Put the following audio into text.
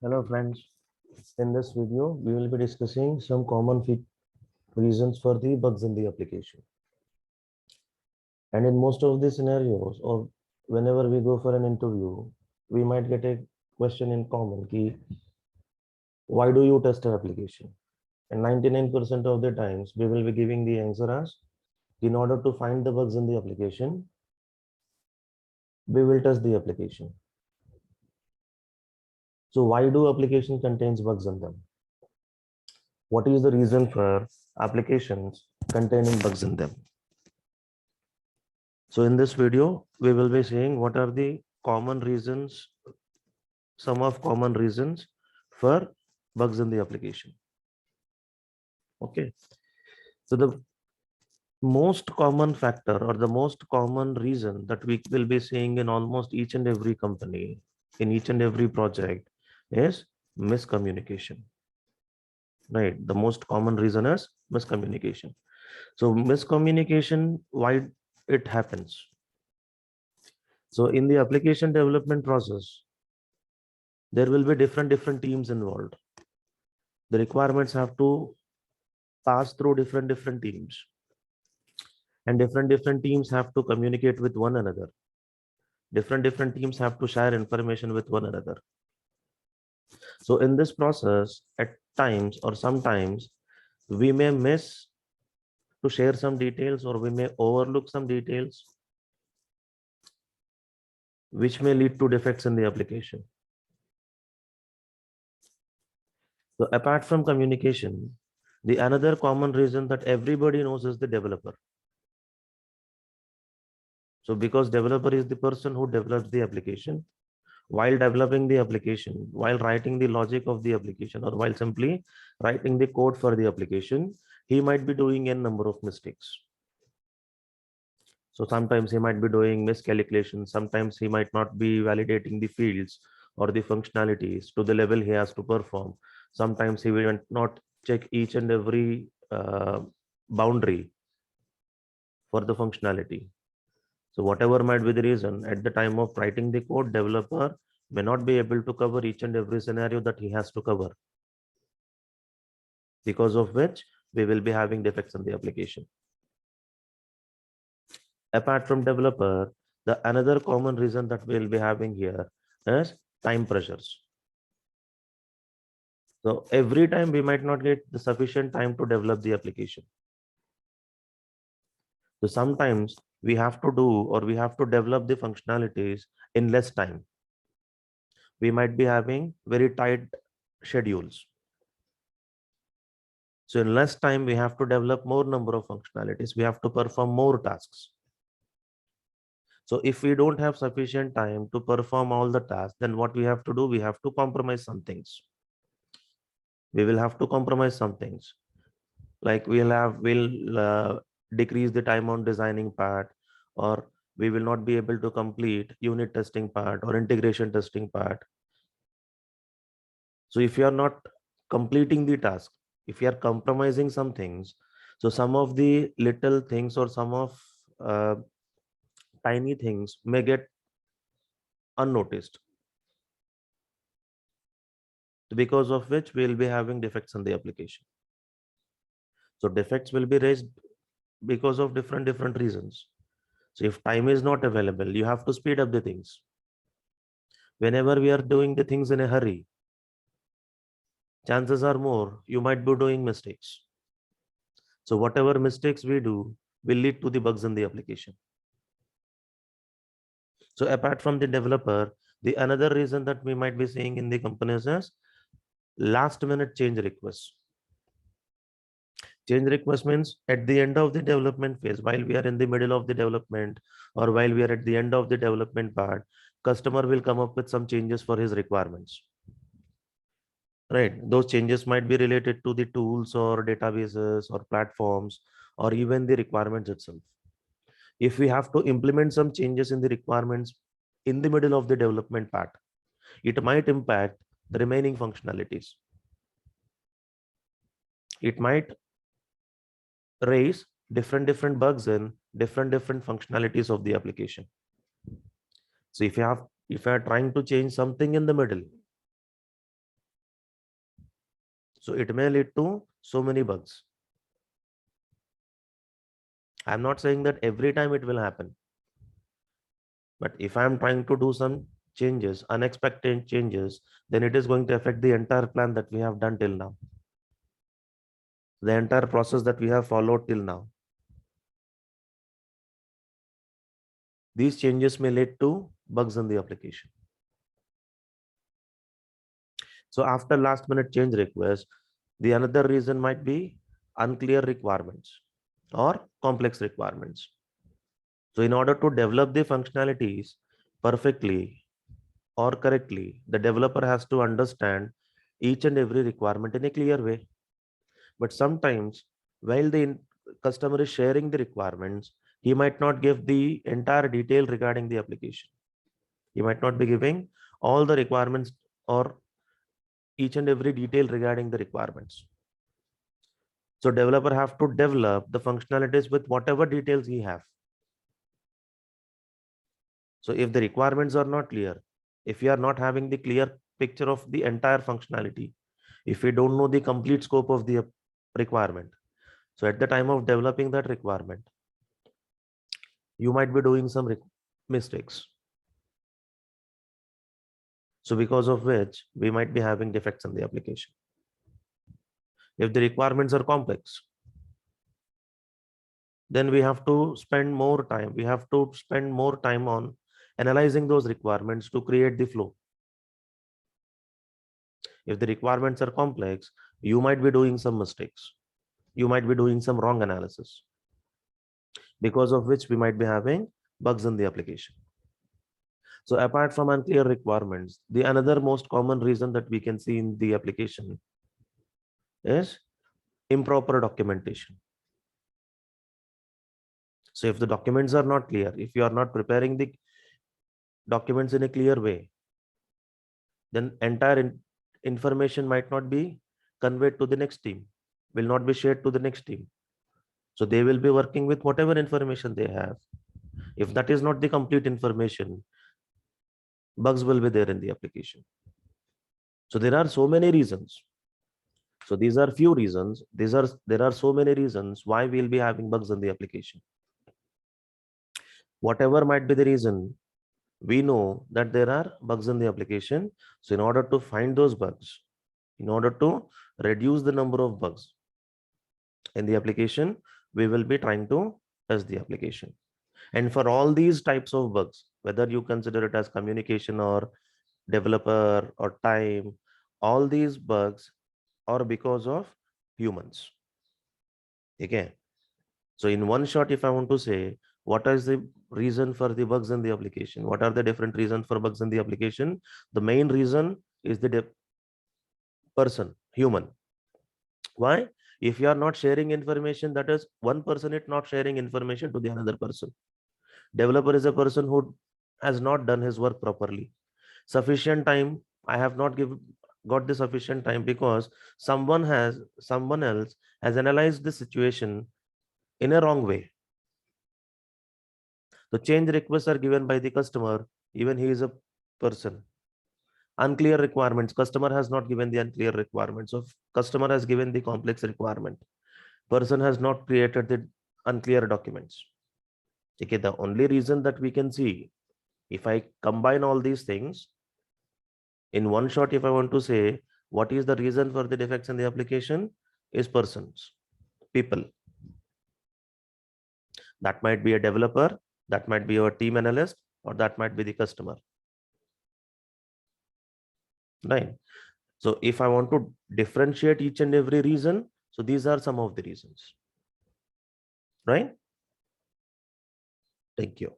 Hello friends, in this video we will be discussing some common reasons for the bugs in the application. And in most of the scenarios or whenever we go for an interview, we might get a question in common ki, why do you test an application? And 99% of the times we will be giving the answer as in order to find the bugs in the application, we will test the application. So why do application contains bugs in them? What is the reason for applications containing bugs in them? So in this video, we will be saying what are the common reasons, some of common reasons for bugs in the application. Okay. So the most common factor or the most common reason that we will be seeing in almost each and every company, in each and every project is miscommunication. Right. The most common reason is miscommunication. So miscommunication, why it happens? So in the application development process, there will be different teams involved. The requirements have to pass through different teams, and different teams have to communicate with one another. Different teams have to share information with one another. So in this process, at times or sometimes, we may miss to share some details, or we may overlook some details, which may lead to defects in the application. So apart from communication, the another common reason that everybody knows is the developer. So because developer is the person who develops the application, while developing the application, while writing the logic of the application, or while simply writing the code for the application, he might be doing a number of mistakes. So sometimes he might be doing miscalculations. Sometimes he might not be validating the fields or the functionalities to the level he has to perform. Sometimes he will not check each and every boundary for the functionality. So whatever might be the reason, at the time of writing the code, developer may not be able to cover each and every scenario that he has to cover, because of which we will be having defects in the application. Apart from developer, the another common reason that we will be having here is time pressures. So every time we might not get the sufficient time to develop the application. So sometimes we have to do, or we have to develop the functionalities in less time. We might be having very tight schedules. So in less time, we have to develop more number of functionalities. We have to perform more tasks. So if we don't have sufficient time to perform all the tasks, then what we have to do, we have to compromise some things. We will have to compromise some things. Like we'll decrease the time on designing part, or we will not be able to complete unit testing part or integration testing part. So if you are not completing the task, if you are compromising some things, so some of the little things or some of tiny things may get unnoticed, because of which we will be having defects in the application. So defects will be raised because of different reasons. So if time is not available, you have to speed up the things. Whenever we are doing the things in a hurry, chances are more you might be doing mistakes. So whatever mistakes we do will lead to the bugs in the application. So apart from the developer, the another reason that we might be seeing in the companies is last minute change requests. Change request means at the end of the development phase, while we are in the middle of the development, or while we are at the end of the development part, customer will come up with some changes for his requirements. Right. Those changes might be related to the tools or databases or platforms, or even the requirements itself. If we have to implement some changes in the requirements in the middle of the development part, it might impact the remaining functionalities. It might raise different bugs in different functionalities of the application. So if you are trying to change something in the middle, So it may lead to so many bugs. I'm not saying that every time it will happen, but if I'm trying to do some changes, unexpected changes, then it is going to affect the entire plan that we have done till now, the entire process that we have followed till now. These changes may lead to bugs in the application. So after last minute change request, the another reason might be unclear requirements or complex requirements. So in order to develop the functionalities perfectly or correctly, the developer has to understand each and every requirement in a clear way. But sometimes while the customer is sharing the requirements, he might not give the entire detail regarding the application. He might not be giving all the requirements or each and every detail regarding the requirements. So developer have to develop the functionalities with whatever details he have. So if the requirements are not clear, if you are not having the clear picture of the entire functionality, if we don't know the complete scope of the requirement, so at the time of developing that requirement, you might be doing some mistakes. So because of which we might be having defects in the application. If the requirements are complex, then we have to spend more time. We have to spend more time on analyzing those requirements to create the flow. If the requirements are complex, you might be doing some mistakes. You might be doing some wrong analysis, because of which we might be having bugs in the application. So apart from unclear requirements, the another most common reason that we can see in the application is improper documentation. So if the documents are not clear, if you are not preparing the documents in a clear way, then entire information might not be conveyed to the next team, will not be shared to the next team. So they will be working with whatever information they have. If that is not the complete information, bugs will be there in the application. So there are so many reasons. So these are few reasons. There are so many reasons why we'll be having bugs in the application. Whatever might be the reason, we know that there are bugs in the application. So in order to find those bugs, in order to reduce the number of bugs in the application, we will be trying to test the application. And for all these types of bugs, whether you consider it as communication or developer or time, all these bugs are because of humans. Okay. So in one shot, if I want to say, what is the reason for the bugs in the application? What are the different reasons for bugs in the application? The main reason is the person, human. Why? If you are not sharing information, that is one person is not sharing information to the another person. Developer is a person who has not done his work properly. Sufficient time, I have not got the sufficient time because someone else has analyzed the situation in a wrong way. The change requests are given by the customer, even he is a person. Unclear requirements, customer has not given the unclear requirements. So customer has given the complex requirement. Person has not created the unclear documents. Okay, the only reason that we can see, if I combine all these things in one shot, if I want to say what is the reason for the defects in the application, is persons, people. That might be a developer, that might be your team analyst, or that might be the customer. Right. So if I want to differentiate each and every reason, so these are some of the reasons. Right? Thank you.